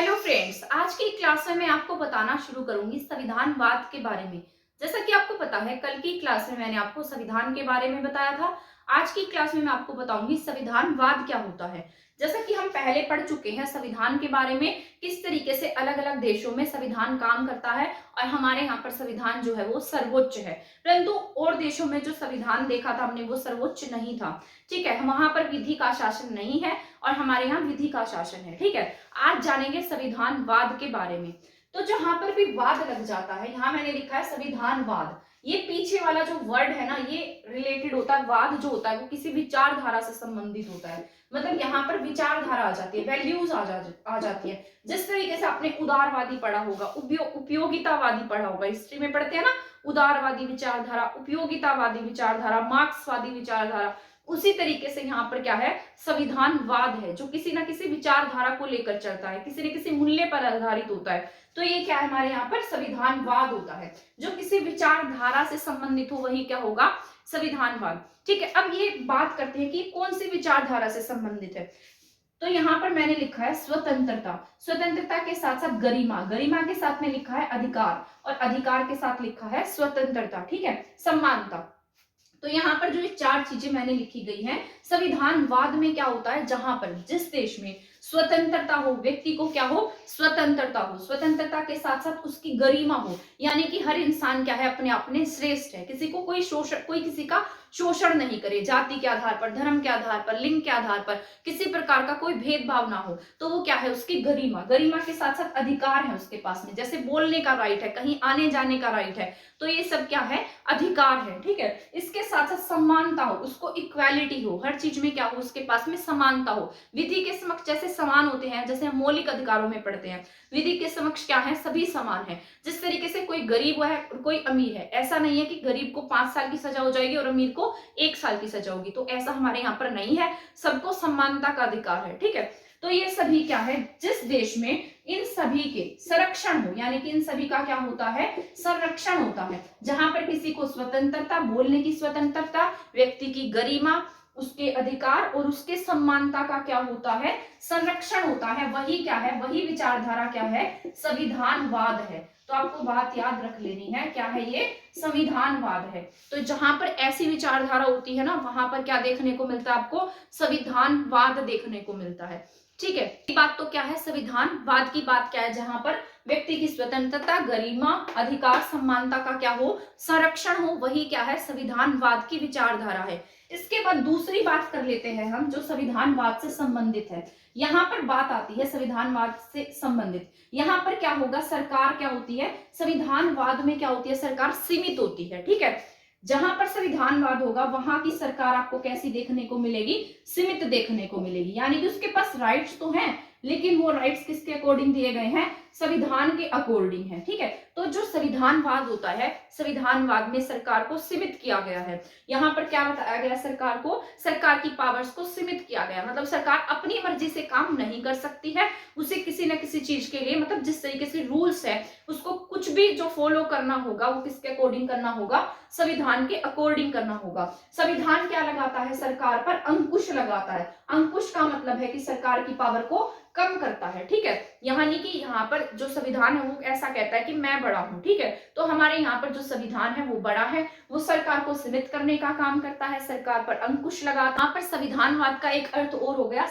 Hello friends, आज की class में मैं आपको बताना शुरू करूंगी संविधानवाद के बारे में। जैसा कि आपको पता है, कल की क्लास में मैंने आपको संविधान के बारे में बताया था। आज की क्लास में मैं आपको बताऊंगी संविधानवाद क्या होता है। जैसा कि हम पहले पढ़ चुके हैं संविधान के बारे में, किस तरीके से अलग अलग देशों में संविधान काम करता है और हमारे यहाँ पर संविधान जो है वो सर्वोच्च है। परंतु और देशों में जो संविधान देखा था हमने वो सर्वोच्च नहीं था। ठीक है, वहां पर विधि का शासन नहीं है और हमारे यहाँ विधि का शासन है। ठीक है, आज जानेंगे संविधानवाद के बारे में। तो जहां पर भी वाद लग जाता है, यहाँ मैंने लिखा है संविधानवाद। ये पीछे वाला जो वर्ड है ना, ये रिलेटेड होता है। वाद जो होता है वो किसी विचारधारा से संबंधित होता है। मतलब यहाँ पर विचारधारा आ जाती है, वैल्यूज आ जाती है। जिस तरीके से आपने उदारवादी पढ़ा होगा, उपयोगितावादी पढ़ा होगा, हिस्ट्री में पढ़ते हैं ना, उदारवादी विचारधारा, उपयोगितावादी विचारधारा, मार्क्सवादी विचारधारा, उसी तरीके से यहाँ पर क्या है, संविधानवाद है, जो किसी ना किसी विचारधारा को लेकर चलता है, किसी न किसी मूल्य पर आधारित होता है। तो ये क्या है, हमारे यहाँ पर संविधानवाद होता है। जो किसी विचारधारा से संबंधित हो वही क्या होगा, संविधानवाद। ठीक है, अब ये बात करते हैं कि कौन सी विचारधारा से संबंधित है। तो यहाँ पर मैंने लिखा है स्वतंत्रता। स्वतंत्रता के साथ साथ गरिमा, गरिमा के साथ में लिखा है अधिकार, और अधिकार के साथ लिखा है स्वतंत्रता। ठीक है, समानता। तो यहाँ पर जो ये चार चीजें मैंने लिखी गई हैं, संविधानवाद में क्या होता है, जहां पर जिस देश में स्वतंत्रता हो, व्यक्ति को क्या हो, स्वतंत्रता हो, स्वतंत्रता के साथ साथ उसकी गरिमा हो, यानी कि हर इंसान क्या है, अपने आप में श्रेष्ठ है, किसी को कोई किसी का शोषण नहीं करे, जाति के आधार पर, धर्म के आधार पर, लिंग के आधार पर किसी प्रकार का कोई भेदभाव ना हो, तो वो क्या है, उसकी गरिमा। गरिमा के साथ साथ अधिकार है उसके पास में, जैसे बोलने का राइट है, कहीं आने जाने का राइट है, तो ये सब क्या है, अधिकार है। ठीक है, इसके साथ साथ समानता हो, उसको इक्वालिटी हो, हर चीज में क्या हो, उसके पास में समानता हो। विधि के समक्ष जैसे समान होते हैं, जैसे हम मौलिक अधिकारों में पढ़ते हैं, विधि के समक्ष क्या है, सभी समान है। जिस तरीके से कोई गरीब है और कोई अमीर है, ऐसा नहीं है कि गरीब को 5 साल की सजा हो जाएगी और अमीर को 1 साल की सजा होगी, तो ऐसा हमारे यहाँ पर नहीं है, सबको समानता का अधिकार है। ठीक है, तो ये सभी क्या है, जिस देश में इन सभी के संरक्षण हो, यानी कि इन सभी का क्या होता है, संरक्षण होता है, जहां पर किसी को स्वतंत्रता, बोलने की स्वतंत्रता, व्यक्ति की गरिमा, उसके अधिकार और उसके समानता का क्या होता है, संरक्षण होता है, वही क्या है, वही विचारधारा क्या है, संविधानवाद है। तो आपको बात याद रख लेनी है, क्या है ये, संविधानवाद है। तो जहां पर ऐसी विचारधारा होती है ना, वहां पर क्या देखने को मिलता है आपको, संविधानवाद देखने को मिलता है। ठीक है, ये बात तो क्या है, संविधानवाद की बात क्या है, जहां पर व्यक्ति की स्वतंत्रता, गरिमा, अधिकार, समानता का क्या हो, संरक्षण हो, वही क्या है, संविधानवाद की विचारधारा है। इसके बाद दूसरी बात कर लेते हैं हम, जो संविधानवाद से संबंधित है। यहाँ पर बात आती है संविधानवाद से संबंधित, यहाँ पर क्या होगा, सरकार क्या होती है, संविधानवाद में क्या होती है, सरकार सीमित होती है। ठीक है, जहां पर संविधानवाद होगा वहां की सरकार आपको कैसी देखने को मिलेगी, सीमित देखने को मिलेगी, यानी कि उसके पास राइट्स तो हैं, लेकिन वो राइट्स किसके अकॉर्डिंग दिए गए हैं, संविधान के अकॉर्डिंग है। ठीक है, तो जो संविधानवाद होता है, संविधानवाद में सरकार को सीमित किया गया है। यहाँ पर क्या बताया गया, सरकार को, सरकार की पावर्स को सीमित किया गया, मतलब सरकार अपनी मर्जी से काम नहीं कर सकती है, उसे किसी न किसी चीज के लिए, मतलब जिस तरीके से रूल्स है, उसको कुछ भी जो फॉलो करना होगा वो किसके अकॉर्डिंग करना होगा, संविधान के अकॉर्डिंग करना होगा। संविधान क्या लगाता है, सरकार पर अंकुश लगाता है। अंकुश का मतलब है कि सरकार की पावर को कम करता है। ठीक है, यानी कि यहाँ पर जो संविधान है वो ऐसा कहता है कि मैं बड़ा हूं। ठीक है, तो हमारे यहाँ पर जो संविधान है वो बड़ा है, वो सरकार को सीमित करने का काम करता है, सरकार पर अंकुश लगाता है। यहाँ पर संविधानवाद का एक अर्थ और हो गया,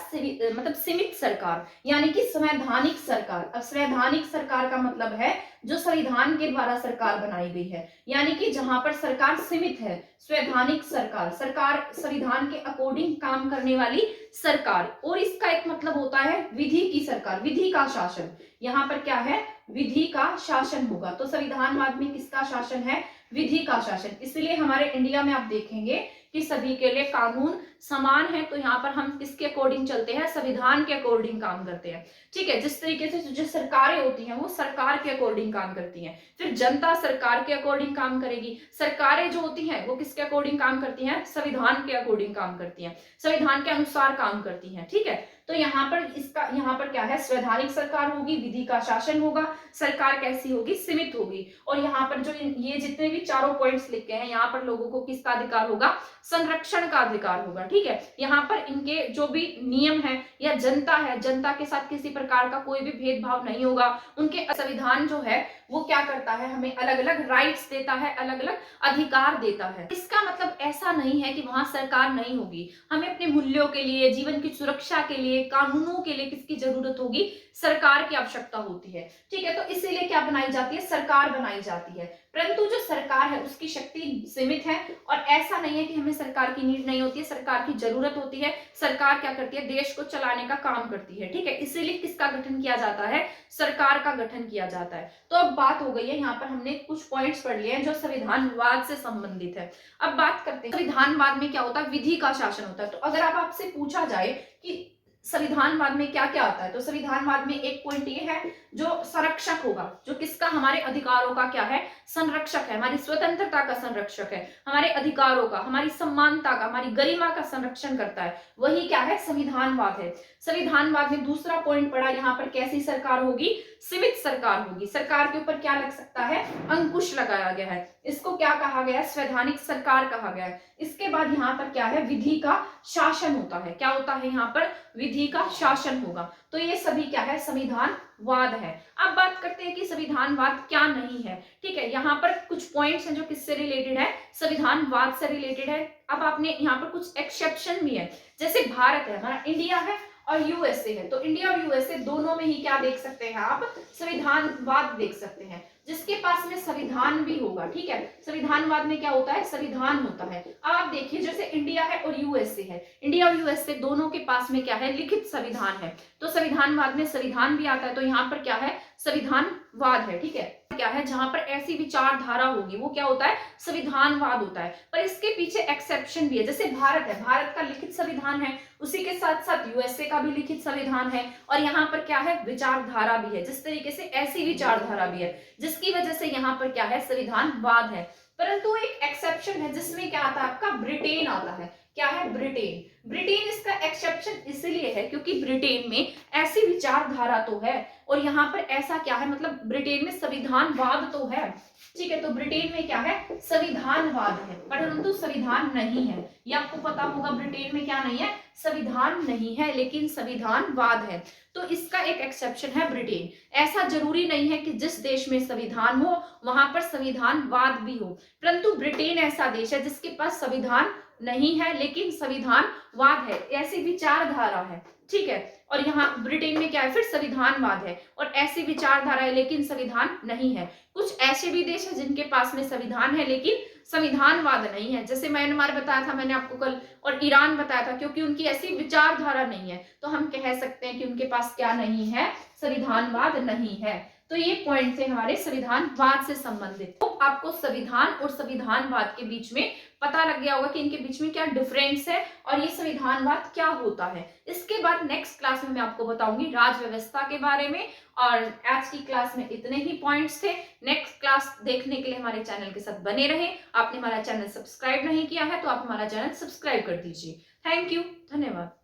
मतलब सीमित सरकार, यानी कि संवैधानिक सरकार। अब संवैधानिक सरकार का मतलब है जो संविधान के द्वारा सरकार बनाई गई है, यानी कि जहां पर सरकार सीमित है। संवैधानिक सरकार, सरकार संविधान के अकॉर्डिंग काम करने वाली सरकार। और इसका एक मतलब होता है विधि की सरकार, विधि का शासन। यहाँ पर क्या है, विधि का शासन होगा। तो संविधानवाद में किसका शासन है, विधि का शासन। इसलिए हमारे इंडिया में आप देखेंगे कि सभी के लिए कानून समान है, तो यहाँ पर हम किसके अकॉर्डिंग चलते हैं, संविधान के अकॉर्डिंग काम करते हैं। ठीक है, जिस तरीके से जो सरकारें होती हैं वो सरकार के अकॉर्डिंग काम करती हैं, फिर जनता सरकार के अकॉर्डिंग काम करेगी। सरकारें जो होती हैं वो किसके अकॉर्डिंग काम करती हैं, संविधान के अकॉर्डिंग काम करती हैं, संविधान के अनुसार काम करती हैं। ठीक है, तो यहाँ पर क्या है, संवैधानिक सरकार होगी, विधि का शासन होगा, सरकार कैसी होगी, सीमित होगी। और यहाँ पर जो ये जितने भी चारों पॉइंट्स लिखे हैं, यहाँ पर लोगों को किसका अधिकार होगा, संरक्षण का अधिकार होगा। ठीक है, यहाँ पर इनके जो भी नियम है या जनता है, जनता के साथ किसी प्रकार का कोई भी भेदभाव नहीं होगा। उनके संविधान जो है वो क्या करता है, हमें अलग अलग राइट्स देता है, अलग अलग अधिकार देता है। इसका मतलब ऐसा नहीं है कि वहां सरकार नहीं होगी। हमें अपने मूल्यों के लिए, जीवन की सुरक्षा के लिए, कानूनों के लिए किसकी जरूरत होगी, सरकार की आवश्यकता होती है। ठीक है, तो इसीलिए क्या बनाई जाती है, सरकार बनाई जाती है। परंतु जो सरकार है उसकी शक्ति सीमित है, और ऐसा नहीं है कि हमें सरकार की नीड नहीं होती है, सरकार की जरूरत होती है। सरकार क्या करती है, देश को चलाने का काम करती है। ठीक है, इसीलिए किसका गठन किया जाता है, सरकार का गठन किया जाता है। तो अब बात हो गई है, यहाँ पर हमने कुछ पॉइंट्स पढ़ लिए हैं जो संविधानवाद से संबंधित है। अब बात करते हैं संविधानवाद में क्या होता है, विधि का शासन होता है। तो अगर आपसे पूछा जाए कि संविधानवाद में क्या क्या आता है, तो संविधानवाद में एक पॉइंट ये है, जो संरक्षक होगा, जो किसका, हमारे अधिकारों का क्या है, संरक्षक है, हमारी स्वतंत्रता का संरक्षक है, हमारे अधिकारों का, हमारी सम्मानता का, हमारी गरिमा का संरक्षण करता है, वही क्या है, संविधानवाद है। संविधानवाद में दूसरा पॉइंट पड़ा, यहाँ पर कैसी सरकार होगी, सीमित सरकार होगी। सरकार के ऊपर क्या लग सकता है, अंकुश लगाया गया है, इसको क्या कहा गया है, संवैधानिक सरकार कहा गया है। इसके बाद यहाँ पर क्या है, विधि का शासन होता है। क्या होता है, यहाँ पर विधि का शासन होगा। तो ये सभी क्या है, संविधानवाद है। अब बात करते हैं कि संविधानवाद क्या नहीं है। ठीक है, यहाँ पर कुछ पॉइंट्स हैं जो किससे रिलेटेड है, संविधानवाद से रिलेटेड है। अब आपने यहाँ पर कुछ एक्सेप्शन भी है, जैसे भारत है, हमारा इंडिया है और यूएसए है। तो इंडिया और यूएसए दोनों में ही क्या देख सकते हैं आप, संविधानवाद देख सकते हैं, जिसके पास में संविधान भी होगा। ठीक है, संविधानवाद में क्या होता है, संविधान होता है। अब आप देखिए, जैसे इंडिया है और यूएसए है, इंडिया और यूएसए दोनों के पास में क्या है, लिखित संविधान है। तो संविधानवाद में संविधान भी आता है, तो यहाँ पर क्या है, संविधानवाद है। ठीक है, क्या है, जहां पर ऐसी विचारधारा होगी वो क्या होता है, संविधानवाद होता है। पर इसके पीछे एक्सेप्शन भी है, जैसे भारत है, भारत का लिखित संविधान है, उसी के साथ साथ यूएसए का भी लिखित संविधान है, और यहाँ पर क्या है, विचारधारा भी है, जिस तरीके से ऐसी विचारधारा भी है, जिसकी वजह से यहाँ पर क्या है, संविधानवाद है। परंतु एक एक्सेप्शन है, जिसमें क्या आता है, आपका ब्रिटेन आता है। क्या है, ब्रिटेन। ब्रिटेन इसका एक्सेप्शन इसलिए है क्योंकि ब्रिटेन में ऐसी विचारधारा तो है, और यहाँ पर ऐसा क्या है, मतलब ब्रिटेन में संविधानवाद तो है। ठीक है, तो ब्रिटेन में क्या है, संविधानवाद है, परंतु संविधान नहीं है। ये आपको पता होगा, ब्रिटेन में क्या नहीं है, संविधान नहीं है, लेकिन संविधानवाद है। तो इसका एक एक्सेप्शन है ब्रिटेन। ऐसा जरूरी नहीं है कि जिस देश में संविधान हो वहां पर संविधानवाद भी हो, परंतु ब्रिटेन ऐसा देश है जिसके पास संविधान नहीं है लेकिन संविधानवाद है, ऐसी विचारधारा है। ठीक है, और यहाँ ब्रिटेन में क्या है, फिर संविधानवाद है और ऐसी विचारधारा है लेकिन संविधान नहीं है। कुछ ऐसे भी देश है जिनके पास में संविधान है लेकिन संविधानवाद नहीं है, जैसे म्यांमार बताया था मैंने आपको कल, और ईरान बताया था, क्योंकि उनकी ऐसी विचारधारा नहीं है, तो हम कह सकते हैं कि उनके पास क्या नहीं है, संविधानवाद नहीं है। तो ये पॉइंट थे हमारे संविधानवाद से संबंधित। तो आपको संविधान और संविधानवाद के बीच में पता लग गया होगा कि इनके बीच में क्या डिफरेंस है और ये संविधानवाद क्या होता है। इसके बाद नेक्स्ट क्लास में मैं आपको बताऊंगी राज व्यवस्था के बारे में, और आज की क्लास में इतने ही पॉइंट्स थे। नेक्स्ट क्लास देखने के लिए हमारे चैनल के साथ बने रहें। आपने हमारा चैनल सब्सक्राइब नहीं किया है तो आप हमारा चैनल सब्सक्राइब कर दीजिए। थैंक यू, धन्यवाद।